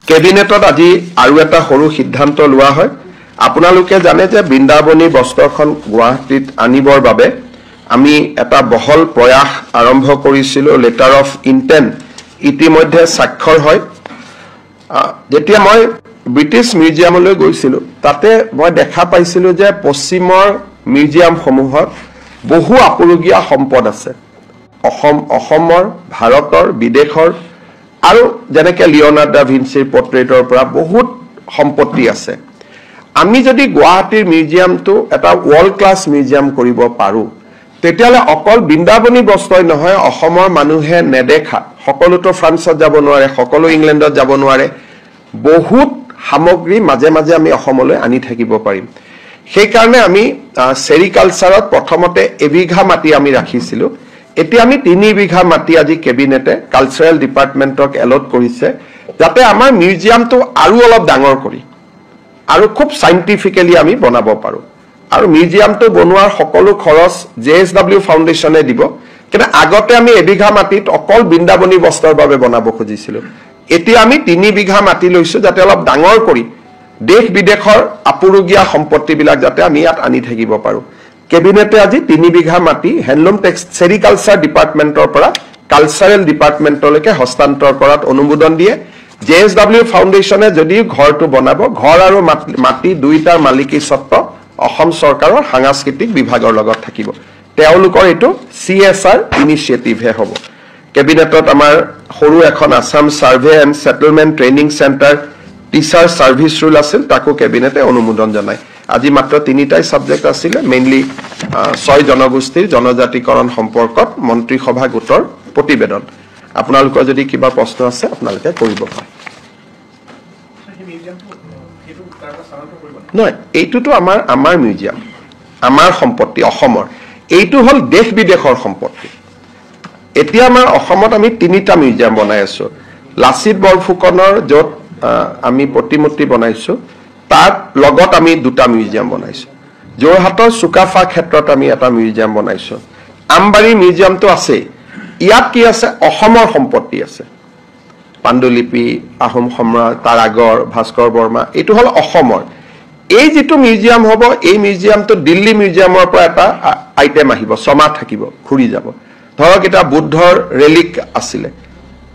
কেবিনেটত আজি আৰু এটা সৰু সিদ্ধান্ত লোৱা হয় আপোনালোকে জানে যে বৃন্দাবনী বস্ত্ৰখন গুৱাহাটীত আনিবৰ বাবে আমি এটা বহল প্ৰয়াস আৰম্ভ কৰিছিলো লেটাৰ অফ ইন্টেন্ট ইতিমধ্যে স্বাক্ষৰ হয় যেতিয়া মই ব্ৰিটিছ মিউজিয়ামলৈ গৈছিলো তাতে মই দেখা পাইছিলো যে পশ্চিমৰ মিউজিয়ামসমূহত বহু আপুৰুগীয়া সম্পদ আছে অসমৰ ভাৰতৰ বিদেশৰ আৰু যেনেকৈ লিওনাৰ্ড দা ভিঞ্চিৰ পৰ্ট্ৰেটৰ পৰা বহুত সম্পত্তি আছে আমি যদি গুৱাহাটীৰ মিউজিয়ামটো এটা ওয়াৰ্ল্ড ক্লাস মিউজিয়াম কৰিব পাৰো তেতিয়ালে অকল বৃন্দাবনী বস্ত্ৰই নহয় অসমৰ মানুহে নেদেখা সকলোতো ফ্ৰান্সত যাব নোৱাৰে সকলো ইংলেণ্ডত যাব নোৱাৰে বহুত সামগ্ৰী মাজে মাজে আমি অসমলৈ আনি থাকিব পাৰিম সেই কাৰণে আমি সেৰিকালচাৰত প্ৰথমতে এবিঘা মাটি আমি ৰাখিছিলো এতিয়া আমি 3 বিঘা মাটি আজি কেবিনেটে কালচাৰেল ডিপাৰ্টমেন্টক এলট কৰিছে যাতে আমাৰ মিউজিয়ামটো আৰু অলপ ডাঙৰ কৰি আৰু খুব সাইন্টিফিক্যালি আমি বনাব পাৰো আৰু মিউজিয়ামটো বনোৱাৰ সকলো খৰচ জেএসডব্লিউ ফাউন্ডেশনে দিব কিন্তু আগতে আমি এবিঘা মাটিত অকল বৃন্দাবনী বস্ত্ৰৰ বাবে বনাব খুজিছিলো এতিয়া আমি 3 বিঘা মাটি লৈছো যাতে অলপ ডাঙৰ কৰি দেশ বিদেশৰ আপুৰুগীয়া সম্পত্তি বিলাক যাতে আমি ইয়াত আনি থাকিব পাৰো কেবিনেটে আজি 3 বিঘা মাটি হ্যান্ডলুম সেৰিকালচাৰ ডিপাৰ্টমেন্টৰ পৰা কালচাৰেল ডিপাৰ্টমেন্টলৈকে হস্তান্তৰ কৰাত অনুমোদন দিয়ে জেএসডব্লিউ ফাউন্ডেশনে যদি ঘৰটো বনাব ঘৰ আৰু মাটি দুইটাৰ মালিকী স্বত্ব অসম চৰকাৰৰ সাংস্কৃতিক বিভাগৰ লগত থাকিব তেওঁলোকৰ এটো সিএসআৰ ইনিশিয়েটিভ হে হ'ব কেবিনেটত আমাৰ সৰু এখন Assam survey and settlement training centre teacher service rule আছিল তাকো কেবিনেটে অনুমোদন জনায় আজি মাত্ৰ 3টাই সাবজেক্ট আছিল মেইনলি 6 জনগোষ্ঠীৰ জনজাতিকৰণ সম্পৰ্কত মন্ত্ৰী সভা গোটৰ প্ৰতিবেদন আপোনালোকৰ যদি কিবা প্ৰশ্ন আছে আপোনালোকে কৰিব পাৰে নহয় এইটোতো আমাৰ মিউজিয়াম আমাৰ সম্পত্তি অসমৰ এইটো হল দেশ বিদেশৰ সম্পত্তি এতিয়া আমাৰ অসমত আমি 3টা মিউজিয়াম বনাই আছো লাচিত বৰফুকনৰ যত আমি প্ৰতিমূৰ্তি বনাইছো তাত লগত আমি 2টা মিউজিয়াম বনাইছো যোৰহাটৰ সুকাফা ক্ষেত্ৰত আমি এটা মিউজিয়াম বনাইছো আমবাৰী মিউজিয়ামটো আছে ইয়াত কি আছে অসমৰ সম্পত্তি আছে পাণ্ডুলিপি আহোম সম্ৰাট তাৰ আগৰ ভাস্কৰ বৰ্মা এটো হল অসমৰ এই যেটো মিউজিয়াম হ'ব এই মিউজিয়ামটো দিল্লী মিউজিয়ামৰ পৰা এটা আইটেম আহিব সমাজ থাকিব ঘুৰি যাব ধৰক এটা বুদ্ধৰ ৰেলিক আছিল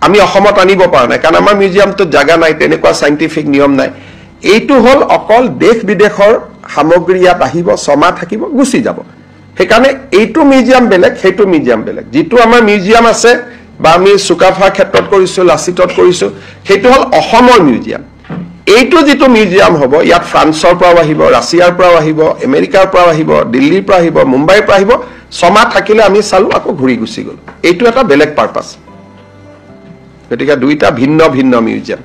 আমি অসমত আনিব পৰা নাই কাৰণ আমাৰ মিউজিয়ামটো জাগা নাই তেনেকুৱা সাইন্টিফিক নিয়ম নাই এইটো হল অকল দেশ বিদেশৰ সামগ্ৰী ইয়াত আহিব সমাজ থাকিব গুছি যাব সেইকাৰণে এইটো মিউজিয়াম বেলেগ হেতু মিউজিয়াম বেলেগ যেটো আমাৰ মিউজিয়াম আছে বা আমি সুকাফা ক্ষেত্ৰত কৰিছো লাচিতত কৰিছো হেতু হল অসমৰ মিউজিয়াম এইটো যেটো মিউজিয়াম হ'ব ইয়াত ফ্ৰান্সৰ পৰা আহিব ৰাছিয়াৰ পৰা আহিব আমেৰিকাৰ পৰা আহিব দিল্লীৰ পৰা আহিব মুম্বাইৰ পৰা আহিব সমাজ থাকিলে আমি চালু আকৌ ঘুৰি গুছি গল এইটো এটা বেলেগ পাৰপাস গতিকে দুইটা ভিন্ন ভিন্ন মিউজিয়াম